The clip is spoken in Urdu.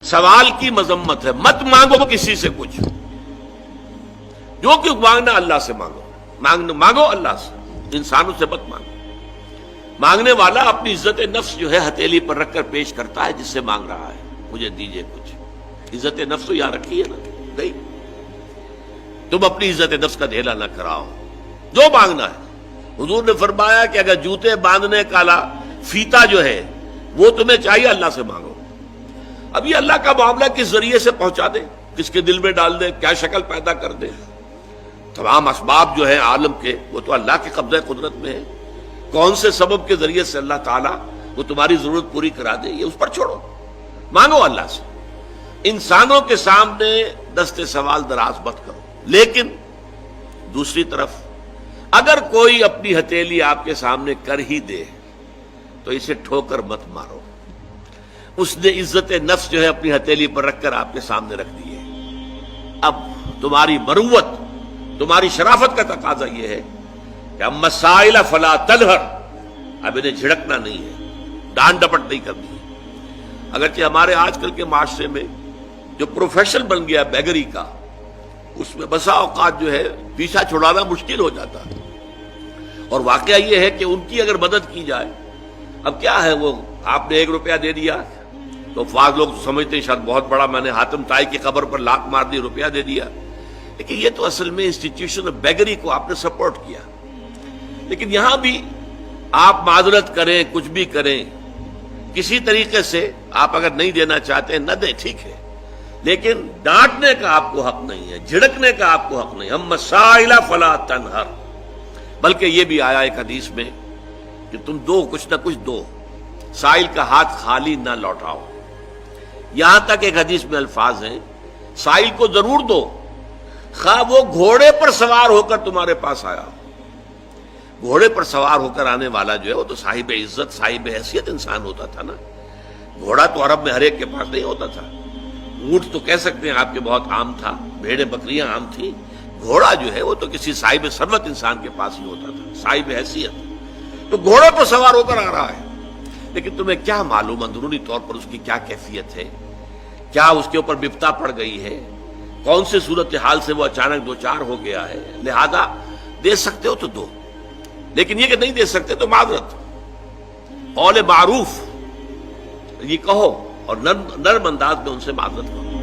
سوال کی مذمت ہے، مت مانگو کسی سے کچھ، جو کہ مانگنا اللہ سے مانگو، مانگو اللہ سے، انسانوں سے مت مانگو۔ مانگنے والا اپنی عزت نفس جو ہے ہتھیلی پر رکھ کر پیش کرتا ہے جس سے مانگ رہا ہے، مجھے دیجئے کچھ۔ عزت نفس تو یہاں رکھی ہے نا، نہیں، تم اپنی عزت نفس کا ڈھیلا نہ کراؤ، جو مانگنا ہے۔ حضور نے فرمایا کہ اگر جوتے باندھنے کا فیتا جو ہے وہ تمہیں چاہیے، اللہ سے مانگو۔ اب یہ اللہ کا معاملہ کس ذریعے سے پہنچا دے، کس کے دل میں ڈال دے، کیا شکل پیدا کر دے، تمام اسباب جو ہیں عالم کے وہ تو اللہ کے قبضہ قدرت میں ہے۔ کون سے سبب کے ذریعے سے اللہ تعالیٰ وہ تمہاری ضرورت پوری کرا دے، یہ اس پر چھوڑو، مانگو اللہ سے۔ انسانوں کے سامنے دست سوال دراز مت کرو، لیکن دوسری طرف اگر کوئی اپنی ہتھیلی آپ کے سامنے کر ہی دے تو اسے ٹھوکر مت مارو۔ اس نے عزت نفس جو ہے اپنی ہتھیلی پر رکھ کر آپ کے سامنے رکھ دی ہے۔ اب تمہاری مروت، تمہاری شرافت کا تقاضا یہ ہے کہ اب مسائل فلا تنہر، اب انہیں جھڑکنا نہیں ہے، ڈانٹ ڈپٹ نہیں کرنی ہے۔ اگرچہ ہمارے آج کل کے معاشرے میں جو پروفیشن بن گیا بیگری کا، اس میں بسا اوقات جو ہے پیچھا چھڑانا مشکل ہو جاتا ہے، اور واقعہ یہ ہے کہ ان کی اگر مدد کی جائے، اب کیا ہے، وہ آپ نے 1 روپیہ دے دیا تو بعض لوگ سمجھتے ہیں شاید بہت بڑا، میں نے حاتم طائی کی قبر پر لات مار دی، روپیہ دے دیا، لیکن یہ تو اصل میں انسٹیٹیوشن بیگری کو آپ نے سپورٹ کیا۔ لیکن یہاں بھی آپ معذرت کریں، کچھ بھی کریں، کسی طریقے سے آپ اگر نہیں دینا چاہتے ہیں نہ دیں، ٹھیک ہے، لیکن ڈانٹنے کا آپ کو حق نہیں ہے، جھڑکنے کا آپ کو حق نہیں۔ ہم مسائل فلا تنہر، بلکہ یہ بھی آیا ایک حدیث میں کہ تم دو، کچھ نہ کچھ دو، سائل کا ہاتھ خالی نہ لوٹاؤ۔ یہاں تک ایک حدیث میں الفاظ ہیں، سائل کو ضرور دو، خواہ وہ گھوڑے پر سوار ہو کر تمہارے پاس آیا۔ گھوڑے پر سوار ہو کر آنے والا جو ہے وہ تو صاحب عزت، صاحب حیثیت انسان ہوتا تھا نا۔ گھوڑا تو عرب میں ہر ایک کے پاس نہیں ہوتا تھا، اونٹ تو کہہ سکتے ہیں آپ کے بہت عام تھا، بھیڑیں بکریاں عام تھیں، گھوڑا جو ہے وہ تو کسی صاحب ثروت انسان کے پاس ہی ہوتا تھا، صاحب حیثیت۔ تو گھوڑے پر سوار ہو کر آ رہا ہے، لیکن تمہیں کیا معلوم اندرونی طور پر اس کی کیا کیفیت ہے، کیا اس کے اوپر بپتا پڑ گئی ہے، کون سے صورتحال سے وہ اچانک دوچار ہو گیا ہے۔ لہذا دے سکتے ہو تو دو، لیکن یہ کہ نہیں دے سکتے تو معذرت، قول معروف یہ کہو اور نرم انداز میں ان سے معذرت کرو۔